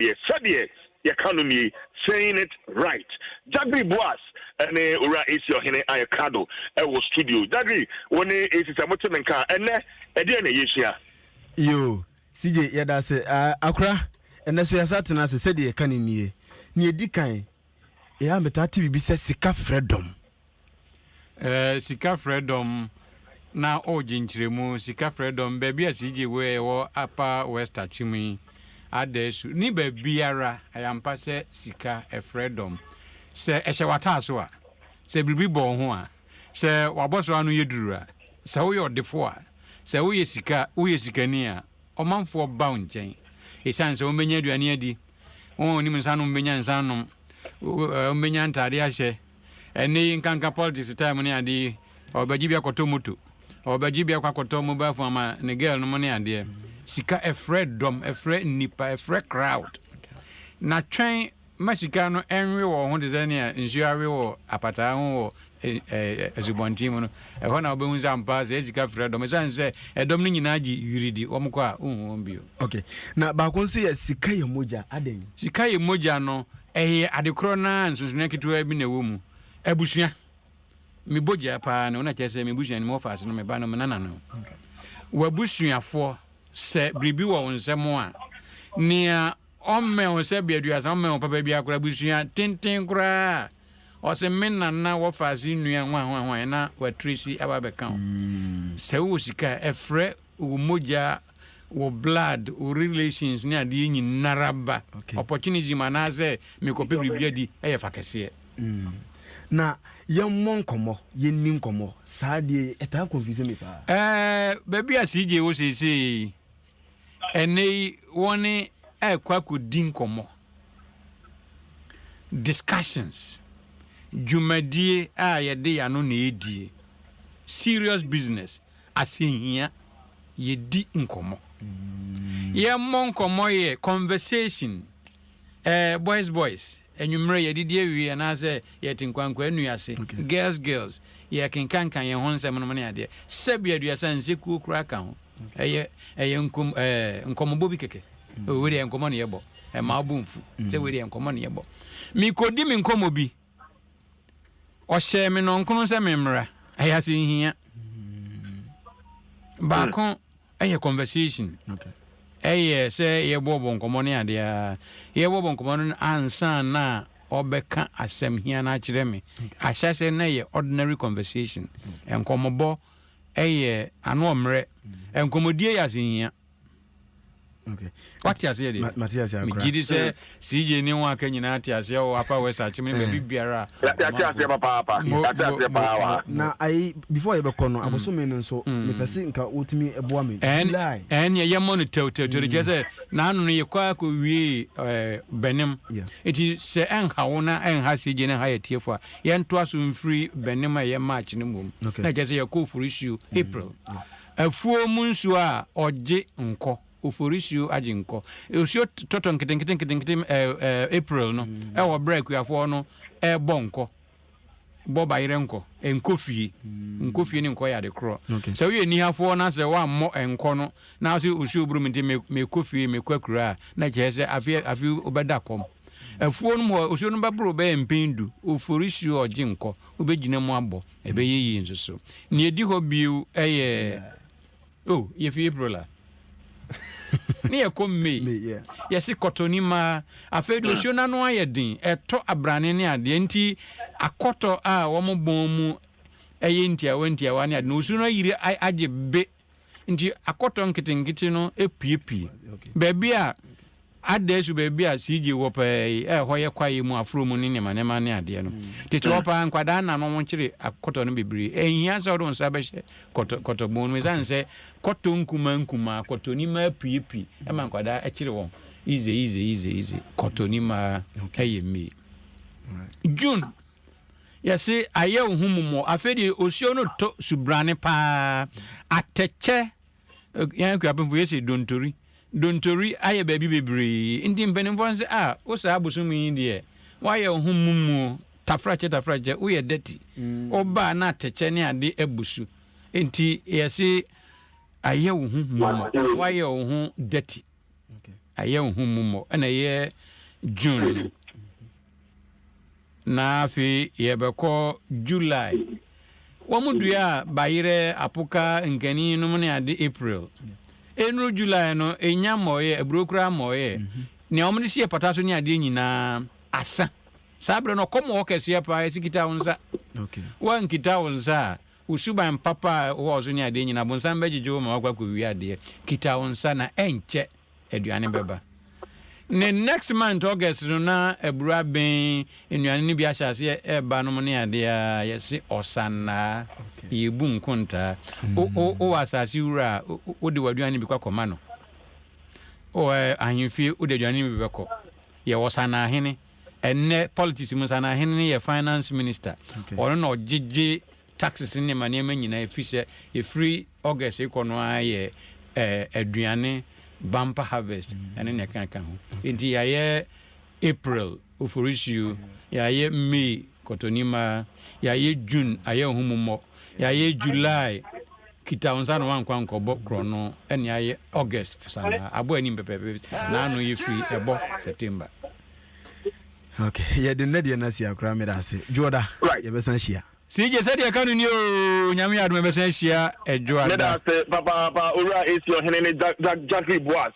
Yes, Sɛdeɛ kano ni saying it right. Jagiri Boaz and ora is your Ohene ay kado was studio. Jagiri one is a motimenka and ede na yeshia. Yo, CJ yada se akra and so yasatena se Sɛdeɛ kan ni edi kan ya meta TV bi se sika freedom. Sika freedom na ojinchiremu sika freedom baby a CJ we wo upper west achimi adesu ni babiara ayampa se sika freedom se ehye wata so a se bibi bo ho a se waboso anu yedurura se wo yodefo a se wo yesika ni a omanfo ba nchen esan se o menya aduane adi won ni msanu menya nsanu o menya ntade ahye eni nkanka politics time ni ade obajibi akoto moto obajibi akwakoto mobile phone ma ne girl no ni ade sika freedom nipa crowd na twen masika no enwe wo ho desania nsuawe wo apata ho wo ezubontim no ho na obehun zampa ze sika freedom sanse edom no nyina agi yuridi omko a ohun bio. Okay, na ba kon se sika ye moja aden sika ye moja no adekro na nsusuna kitwa bi na wo mu abusua mi boja pa na una chese mi busua ni mo fa no me ba no nana no wabusuafo se bribi wo nsem a nia omme o se biaduasa omme o papa bia kura busua tenten kura o se menana wo fa nua hwan na watrisi ababeka se wo sika efre wo moja wo blood wo relations ni ade nyinaraba opportunity manaze me ko bibia di fa kese na yemmon komo yennin komo saade eta confuse me pa baby a CJ wo sese ene woni kwa din komo discussions jumadie a yede ya no na edie serious business asehia yedi nkomo yemmon komo ye conversation boys enwumre yedidi awie na se yetinkwankwa anuase girls ye kenkankan ye honsem no ne ade sabia aduasa nse kuokura ka ho eye nkomo bi keke we de nkomo ne yebo ma bomfu se we de nkomo ne yebo mi kodi mi nkomo bi o hye me no nkono se memra ayase hia ba kon conversation se ye bobo nkomo ne ade ye bobo nkomo no ansa na obeka asem hia na kire me ahyase na ye ordinary conversation enkomobo anu omre enkomodie ya hia. Okay. What you say there? Matias ya. Me gidi say CJ ni won aka nyina atiase o apa west achime be biara. Atiase papa. Na ai before you be kono aboso me nso me pese nka otimi eboa me. En ye monitor to the say na anu no ye kwa ko wie benem. Eti se enha wona enha CJ na ha ye tiefo a ye nto aso mfiri benem a ye match ni mum. Na je say ye ko for issue April. Afuo mu nso a oje nko oforisio ajinko osio toton keten April no e wo break yafo no e bonko bo bayire nko enkofie ni nko ya de kro so we ni hafo na se wa mo enko no na so osio buru mti me kofie me kwakura na je se afi obeda kom afuo no mo osio no babro be mpindu oforisio ajinko obegina mu abo ebe yeyi nsoso ni edi ho biu eye ye fi April la ni ekomme yesi kotoni ma afedo siona no ayedin eto abrane ne ade nti akoto a wo mo bon mu ntia wa ne ade no suno yiri age be nti akoto nkitinkiti no epiepie baby a adesu baby a CJ wo pa hoye kwaye mu afro mu ne manema ne ade no tete wo pa nkwada na no mo nkire akoto no bebiri ehia so do nsa be hye koto bon me zanse koto nkuma koto ni ma piepie e man nkwada akire won easy koto ni ma kaye mi June yesi aye ohumumo afedi osio no to subrane pa ateche yan kwapemfo yesi dontori aye baby bebre ndi mpenimfo nse osa abosumi de waye ohumumu tafrache uye deti oba na ateche ne ade abusu enti yesi aye ohumumo waye ohun deti ayɛ nhumummɔ ɛna yɛ June na afei yɛbɛkɔ July wɔn dua bayerɛ apoka nkani no ne ade April enuru July no enya mɔyɛ aburokura mɔyɛ ne wɔn de sie pata so ne ade nyinaa asa sabre no kɔmɔ kɛseɛ pa esikita wonsa wɔn kita wonsa usuban papa wo so ne ade nyinaa bonsan bɛgyegye ma wakɔ wi ade kita wonsa na ɛnkyɛ aduane bɛba ne next month August no na abura ben nnuane ne bi ahyase eba no ne ade a yɛse ɔsanna yebu nkonta o asase wura o de waduane bi kwakɔma no o ahemfie o de aduane bi bɛkɔ yɛ ɔsanna hene enne politics mu sana hene ne yɛ finance minister ɔno na ɔgyegye taxes ne ma ne ma nyina efisɛ e free August ikono ayɛ aduane bumper harvest ene ne kan ho enti ya April oforisio ya May kotonima ya June ayɛ humumɔ ya July kita onsa no wankwa nkɔbɔ krono ene ayɛ August sana abo ani pepepe na no ye free ebo September. Okay, yeah, the Nadia Nasia Cramidasi, Joda, right, Yabasanshia. CJ Sɛdeɛ kano ni o nyame Adom Besanshia Joda. Papa Ura is your Ohene Jagiri Boaz.